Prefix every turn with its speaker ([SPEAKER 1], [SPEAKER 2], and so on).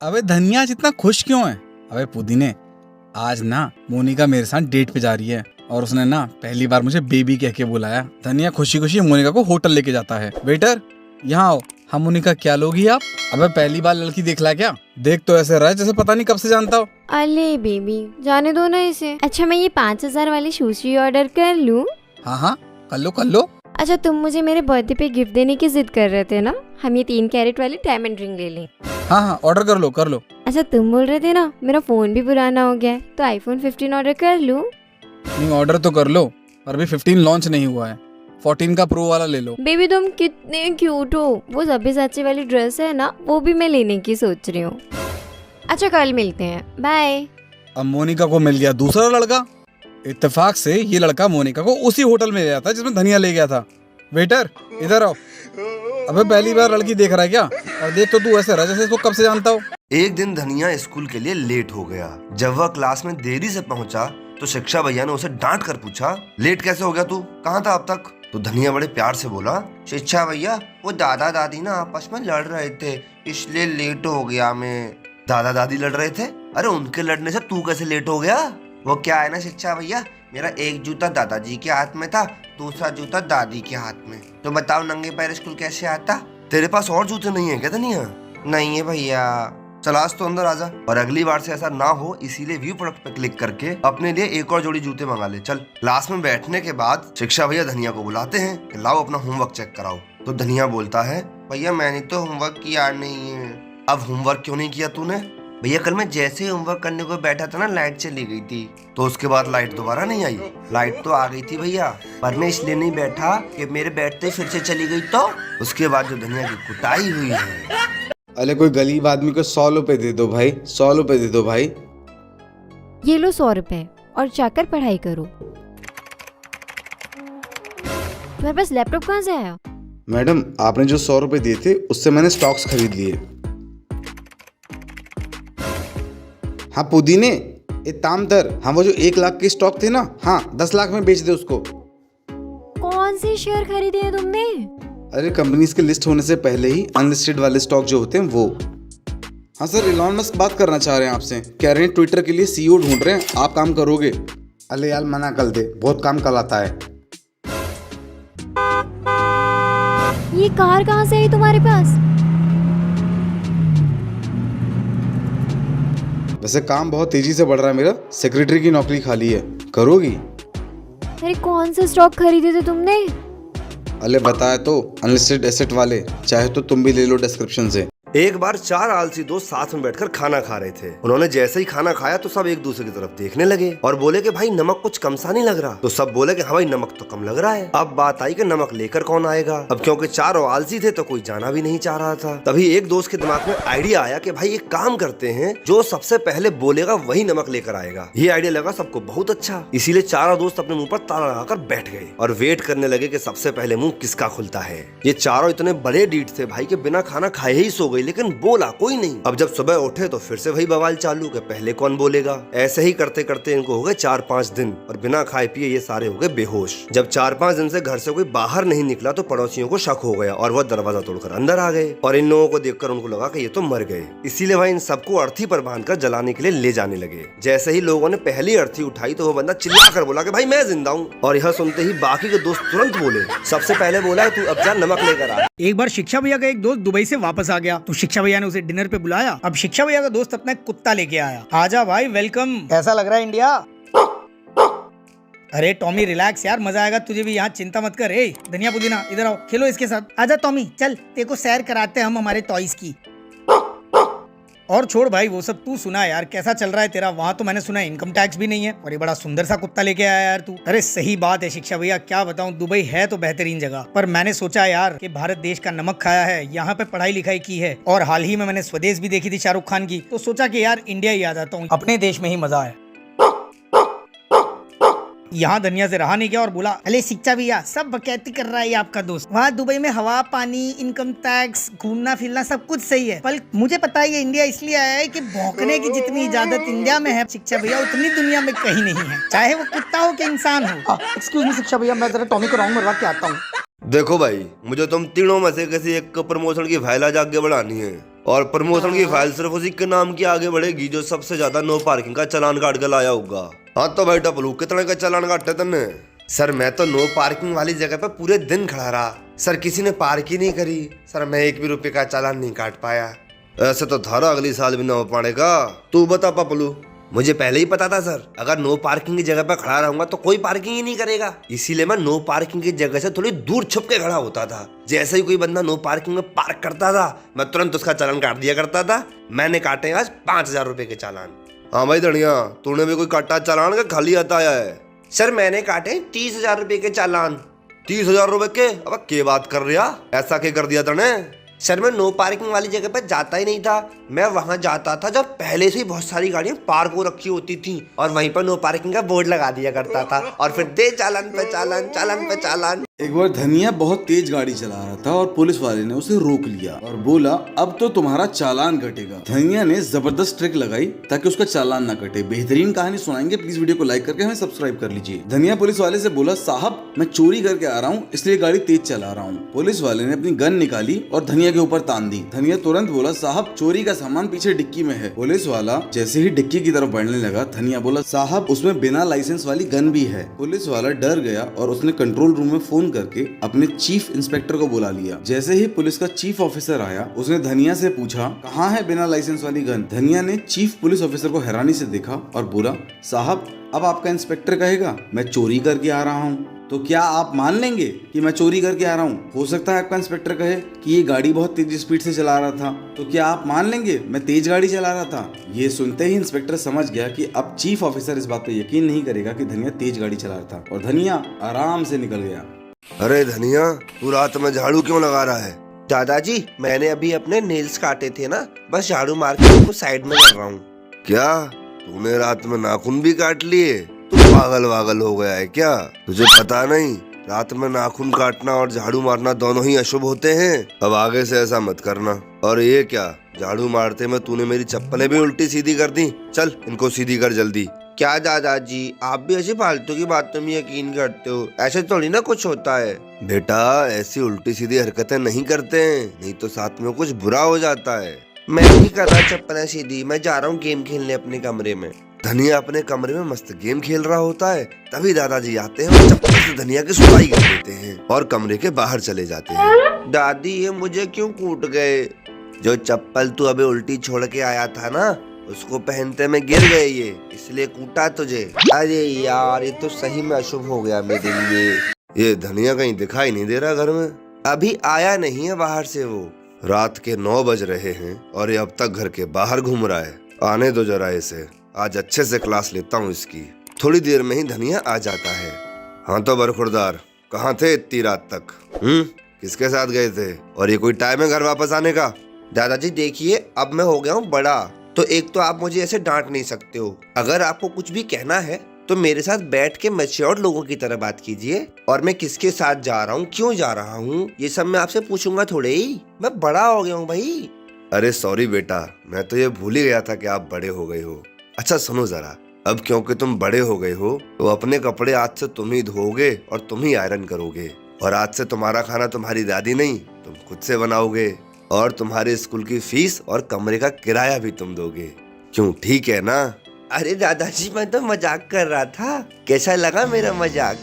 [SPEAKER 1] अबे धनिया आज इतना खुश क्यों है? अबे पुदीने, आज ना मोनिका मेरे साथ डेट पे जा रही है और उसने ना पहली बार मुझे बेबी कह के बुलाया। धनिया खुशी खुशी मोनिका को होटल लेके जाता है। वेटर, यहाँ आओ। हाँ मोनिका, क्या लोगी आप? अबे पहली बार लड़की देख ला क्या? देख तो ऐसे रहा है जैसे पता नहीं कब से जानता हो।
[SPEAKER 2] अले बेबी, जाने दो ना इसे। अच्छा, मैं ये 5000 वाली सुशी ऑर्डर कर लूं?
[SPEAKER 1] हाँ, कर लो कर लो।
[SPEAKER 2] अच्छा, तुम मुझे मेरे बर्थडे पे गिफ्ट देने की जिद कर रहे थे ना, हम ये 3 कैरेट वाली डायमंड रिंग ले लें।
[SPEAKER 1] हाँ, ऑर्डर कर लो कर लो।
[SPEAKER 2] अच्छा, तुम बोल रहे थे ना मेरा फोन भी पुराना हो गया है, तो आईफोन 15 ऑर्डर कर लूं?
[SPEAKER 1] नहीं, ऑर्डर तो कर लो, पर अभी 15 लॉन्च नहीं हुआ है। 14 का प्रो वाला ले लो।
[SPEAKER 2] बेबी तुम कितने क्यूट हो। वो सब्यसाची वाली ड्रेस है ना, वो भी मैं लेने की सोच रही हूँ। अच्छा, कल मिलते हैं, बाय।
[SPEAKER 1] अब मोनिका को मिल गया दूसरा लड़का। इत्तेफाक से ये लड़का मोनिका को उसी होटल में ले गया था जिसमें धनिया ले गया था। वेटर, इधर आओ। अबे पहली बार लड़की देख रहा है क्या? और देख तो तू ऐसे रहा जैसे इसको कब से जानता हो।
[SPEAKER 3] एक दिन धनिया स्कूल के लिए लेट हो गया। जब वह क्लास में देरी से पहुंचा तो शिक्षा भैया ने उसे डांट कर पूछा, लेट कैसे हो गया तू? कहाँ था अब तक? तो धनिया बड़े प्यार से बोला, शिक्षा भैया वो दादा दादी ना आपस में लड़ रहे थे, इसलिए लेट हो गया मैं। दादा दादी लड़ रहे थे? अरे उनके लड़ने से तू कैसे लेट हो गया? वो क्या है ना शिक्षा भैया, मेरा एक जूता दादाजी के हाथ में था, दूसरा जूता दादी के हाथ में। तो बताओ नंगे पैर स्कूल कैसे आता? तेरे पास और जूते नहीं है क्या धनिया? नहीं है भैया। चल आज तो अंदर आजा, और अगली बार से ऐसा ना हो इसीलिए व्यू प्रोडक्ट पे क्लिक करके अपने लिए एक और जोड़ी जूते मंगा ले। चल। क्लास में बैठने के बाद शिक्षा भैया धनिया को बुलाते हैं कि लाओ अपना होमवर्क चेक कराओ। तो धनिया बोलता है, भैया मैंने तो होमवर्क किया नहीं है। अब होमवर्क क्यों नहीं किया तूने? भैया कल मैं जैसे ही होमवर्क करने को बैठा था ना, लाइट चली गई थी, तो उसके बाद लाइट दोबारा नहीं आई। लाइट तो आ गई थी भैया, पर मैं इसलिए नहीं बैठा कि मेरे बैठते फिर से चली गई। तो उसके बाद जो धनिया की कुटाई हुई है।
[SPEAKER 1] अरे कोई गरीब आदमी को 100 रुपए दे दो भाई, 100 रुपए दे दो भाई।
[SPEAKER 2] ये लो 100 रुपए और जाकर पढ़ाई करो। तुम्हारे पास लैपटॉप कहाँ से आया?
[SPEAKER 1] मैडम, आपने जो 100 रुपए दिए थे उससे मैंने स्टॉक्स खरीद लिए। हाँ पुदीने, एक काम कर, हाँ वो जो 1 लाख के स्टॉक थे ना, हाँ 10 लाख में बेच दे उसको।
[SPEAKER 2] कौन से शेयर खरीदे हैं तुमने?
[SPEAKER 1] अरे कंपनीज के लिस्ट होने से पहले ही अनलिस्टेड वाले स्टॉक जो होते हैं वो। हाँ सर, इलॉन मस्क बात करना चाह रहे हैं आपसे। कह रहे हैं ट्विटर के लिए सीईओ ढूंढ रहे हैं, आप काम करोगे? अरे यार मना कर दे, बहुत काम कल आता है।
[SPEAKER 2] ये कार कहाँ से आई तुम्हारे पास?
[SPEAKER 1] वैसे काम बहुत तेजी से बढ़ रहा है मेरा, सेक्रेटरी की नौकरी खाली है, करोगी?
[SPEAKER 2] अरे कौन से स्टॉक खरीदे थे तुमने?
[SPEAKER 1] अरे बताया तो, अनलिस्टेड एसेट वाले, चाहे तो तुम भी ले लो डिस्क्रिप्शन से।
[SPEAKER 3] एक बार 4 आलसी दोस्त साथ में बैठकर खाना खा रहे थे। उन्होंने जैसे ही खाना खाया तो सब एक दूसरे की तरफ देखने लगे और बोले कि भाई नमक कुछ कम सा नहीं लग रहा। तो सब बोले कि हाँ भाई नमक तो कम लग रहा है। अब बात आई कि नमक लेकर कौन आएगा। अब क्योंकि चारों आलसी थे तो कोई जाना भी नहीं चाह रहा था। तभी एक दोस्त के दिमाग में आइडिया आया कि भाई एक काम करते हैं, जो सबसे पहले बोलेगा वही नमक लेकर आएगा। ये आइडिया लगा सबको बहुत अच्छा, इसीलिए चारों दोस्त अपने मुंह पर ताला लगाकर बैठ गए और वेट करने लगे कि सबसे पहले मुंह किसका खुलता है। ये चारों इतने बड़े डीठ थे भाई के बिना खाना खाए ही सो गई, लेकिन बोला कोई नहीं। अब जब सुबह उठे तो फिर से वही बवाल चालू कि पहले कौन बोलेगा। ऐसे ही करते करते इनको हो गए 4-5 दिन और बिना खाए पिए ये सारे हो गए बेहोश। जब 4-5 दिन से घर से कोई बाहर नहीं निकला तो पड़ोसियों को शक हो गया और वो दरवाजा तोड़कर अंदर आ गए और इन लोगों को देखकर उनको लगा कि ये तो मर गए। इसीलिए भाई इन सबको अर्थी पर बांधकर जलाने के लिए ले जाने लगे। जैसे ही लोगों ने पहली अर्थी उठाई तो वो बंदा चिल्ला कर बोला कि भाई मैं जिंदा हूँ। और यह सुनते ही बाकी के दोस्त तुरंत बोले, सबसे पहले बोला तू अब जा नमक लेकर आ।
[SPEAKER 4] एक बार शिक्षा भैया का एक दोस्त दुबई से वापस आ गया तो शिक्षा भैया ने उसे डिनर पे बुलाया। अब शिक्षा भैया का दोस्त अपना एक कुत्ता लेके आया। आजा भाई, वेलकम। कैसा लग रहा है इंडिया? अरे टॉमी रिलैक्स यार, मजा आएगा तुझे भी यहाँ, चिंता मत कर। ए धनिया पुदीना इधर आओ, खेलो इसके साथ। आजा टॉमी, चल तेरे को सैर कराते हैं हम हमारे टॉयज की। और छोड़ भाई वो सब, तू सुना यार कैसा चल रहा है तेरा? वहाँ तो मैंने सुना है इनकम टैक्स भी नहीं है और ये बड़ा सुंदर सा कुत्ता लेके आया यार तू। अरे सही बात है शिक्षा भैया, क्या बताऊँ, दुबई है तो बेहतरीन जगह, पर मैंने सोचा यार कि भारत देश का नमक खाया है, यहाँ पे पढ़ाई लिखाई की है और हाल ही में मैंने स्वदेश भी देखी थी शाहरुख खान की, तो सोचा कि यार इंडिया ही आ जाता हूँ, अपने देश में ही मजा है। यहाँ धनिया से रहा नहीं गया और बोला, अरे शिक्षा भैया सब बकैती कर रहा है ये आपका दोस्त। वहाँ दुबई में हवा पानी, इनकम टैक्स, घूमना फिरना सब कुछ सही है, पर मुझे पता है ये इंडिया इसलिए आया है कि भौंकने की जितनी इजाजत इंडिया में है शिक्षा भैया उतनी दुनिया में कहीं नहीं है, चाहे वो कुत्ता हो कि इंसान हो। एक्सक्यूज मी शिक्षा भैया, मैं जरा टॉमी को राउंड मरवा के आता हूँ।
[SPEAKER 3] देखो भाई, मुझे तुम तीनों में से किसी एक को प्रमोशन की फाइल आगे बढ़ानी है। और प्रमोशन की फाइल सिर्फ उसी के नाम की आगे बढ़ेगी जो सबसे ज्यादा नो पार्किंग का चालान काट के लाया होगा। हाँ तो भाई टपलू, कितने का चालान काटे तुमने? सर मैं तो नो पार्किंग वाली जगह पे पूरे दिन खड़ा रहा सर, किसी ने पार्क ही नहीं करी सर, मैं 1 भी रुपए का चालान नहीं काट पाया। ऐसे तो धारा अगली साल भी ना हो पाएगा। तू बता पपलू। मुझे पहले ही पता था सर, अगर नो पार्किंग की जगह पर खड़ा रहूंगा तो कोई पार्किंग ही नहीं करेगा, इसीलिए मैं नो पार्किंग की जगह से थोड़ी दूर छुप के खड़ा होता था। जैसे ही कोई बंदा नो पार्किंग में पार्क करता था मैं तुरंत उसका चालान काट दिया करता था। मैंने काटे आज 5,000 रुपए के चालान। हाँ भाई धनिया, तूने भी कोई काटा चालान का खाली आता है? सर मैंने काटे 30,000 रुपए के चालान। 30,000 रुपए के? अब क्या बात कर रहा, ऐसा क्या कर दिया तूने? सर मैं नो पार्किंग वाली जगह पर जाता ही नहीं था, मैं वहां जाता था जब पहले से ही बहुत सारी गाड़ियां पार्क हो रखी होती थी और वहीं पर नो पार्किंग का बोर्ड लगा दिया करता था और फिर दे चालान पे चालान, चालान पे चालान।
[SPEAKER 1] एक बार धनिया बहुत तेज गाड़ी चला रहा था और पुलिस वाले ने उसे रोक लिया और बोला अब तो तुम्हारा चालान कटेगा। धनिया ने जबरदस्त ट्रिक लगाई ताकि उसका चालान ना कटे। बेहतरीन कहानी सुनाएंगे, प्लीज वीडियो को लाइक करके हमें सब्सक्राइब कर लीजिए। धनिया पुलिस वाले से बोला साहब मैं चोरी करके आ रहा हूँ इसलिए गाड़ी तेज चला रहा हूँ। पुलिस वाले ने अपनी गन निकाली और धनिया के ऊपर तान दी। धनिया तुरंत बोला साहब चोरी का सामान पीछे डिक्की में है। पुलिस वाला जैसे ही डिक्की की तरफ बढ़ने लगा धनिया बोला साहब उसमें बिना लाइसेंस वाली गन भी है। पुलिस वाला डर गया और उसने कंट्रोल रूम में फोन करके अपने चीफ इंस्पेक्टर को बुला लिया। जैसे ही पुलिस का चीफ ऑफिसर आया उसने धनिया से पूछा कहाँ है बिना लाइसेंस वाली गन। धनिया ने चीफ पुलिस ऑफिसर को हैरानी से देखा और बोला साहब अब आपका इंस्पेक्टर कहेगा मैं चोरी करके आ रहा हूँ तो क्या आप मान लेंगे कि मैं चोरी करके आ रहा हूँ? हो सकता है आपका इंस्पेक्टर कहे कि ये गाड़ी बहुत तेज स्पीड से चला रहा था, तो क्या आप मान लेंगे मैं तेज गाड़ी चला रहा था? ये सुनते ही इंस्पेक्टर समझ गया कि अब चीफ ऑफिसर इस बात पे यकीन नहीं करेगा कि धनिया तेज गाड़ी चला रहा था और धनिया आराम से निकल गया।
[SPEAKER 3] अरे धनिया, तू रात में झाड़ू क्यों लगा रहा है? दादाजी मैंने अभी अपने नेल्स काटे थे ना, बस झाड़ू मार के उनको साइड में कर रहा हूँ। क्या तूने रात में नाखून भी काट लिए? तू पागल वागल हो गया है क्या? तुझे पता नहीं रात में नाखून काटना और झाड़ू मारना दोनों ही अशुभ होते हैं। अब आगे से ऐसा मत करना। और ये क्या, झाड़ू मारते में तूने मेरी चप्पलें भी उल्टी सीधी कर दी। चल इनको सीधी कर जल्दी। क्या दादाजी आप भी ऐसी फालतू की बातों में यकीन करते हो? ऐसे थोड़ी ना कुछ होता है। बेटा ऐसी उल्टी सीधी हरकतें नहीं करते हैं, नहीं तो साथ में कुछ बुरा हो जाता है। मैं नहीं कर रहा चप्पलें सीधी, मैं जा रहा हूँ गेम खेलने अपने कमरे में। धनिया अपने कमरे में मस्त गेम खेल रहा होता है, तभी दादाजी आते हैं और चप्पल से धनिया की सुताई कर देते हैं और कमरे के बाहर चले जाते हैं। दादी ये मुझे क्यों कूट गए? जो चप्पल तू अभी उल्टी छोड़ के आया था ना, उसको पहनते में गिर गए ये, इसलिए कूटा तुझे। अरे यार ये तो सही में अशुभ हो गया मेरे लिए। ये धनिया कहीं दिखाई नहीं दे रहा घर में, अभी आया नहीं है बाहर से वो। रात के 9 बज रहे हैं और ये अब तक घर के बाहर घूम रहा है। आने दो जरा इसे, आज अच्छे से क्लास लेता हूँ इसकी। थोड़ी देर में ही धनिया आ जाता है। हाँ तो बरखुरदार, कहाँ थे इतनी रात तक? किसके साथ गए थे? और ये कोई टाइम है घर वापस आने का? दादाजी देखिए अब मैं हो गया हूँ बड़ा, तो एक तो आप मुझे ऐसे डांट नहीं सकते हो। अगर आपको कुछ भी कहना है तो मेरे साथ बैठ के मैच्योर लोगों की तरह बात कीजिए। और मैं किसके साथ जा रहा हूँ, क्यों जा रहा हूँ, ये सब मैं आपसे पूछूंगा थोड़े ही। मैं बड़ा हो गया हूँ भाई। अरे सॉरी बेटा, मैं तो ये भूल ही गया था कि आप बड़े हो गए हो। अच्छा सुनो जरा, अब क्योंकि तुम बड़े हो गए हो तो अपने कपड़े आज से तुम ही धोओगे और तुम ही आयरन करोगे। और आज से तुम्हारा खाना तुम्हारी दादी नहीं तुम खुद से बनाओगे। और तुम्हारे स्कूल की फीस और कमरे का किराया भी तुम दोगे। क्यों, ठीक है ना? अरे दादाजी मैं तो मजाक कर रहा था, कैसा लगा मेरा मजाक?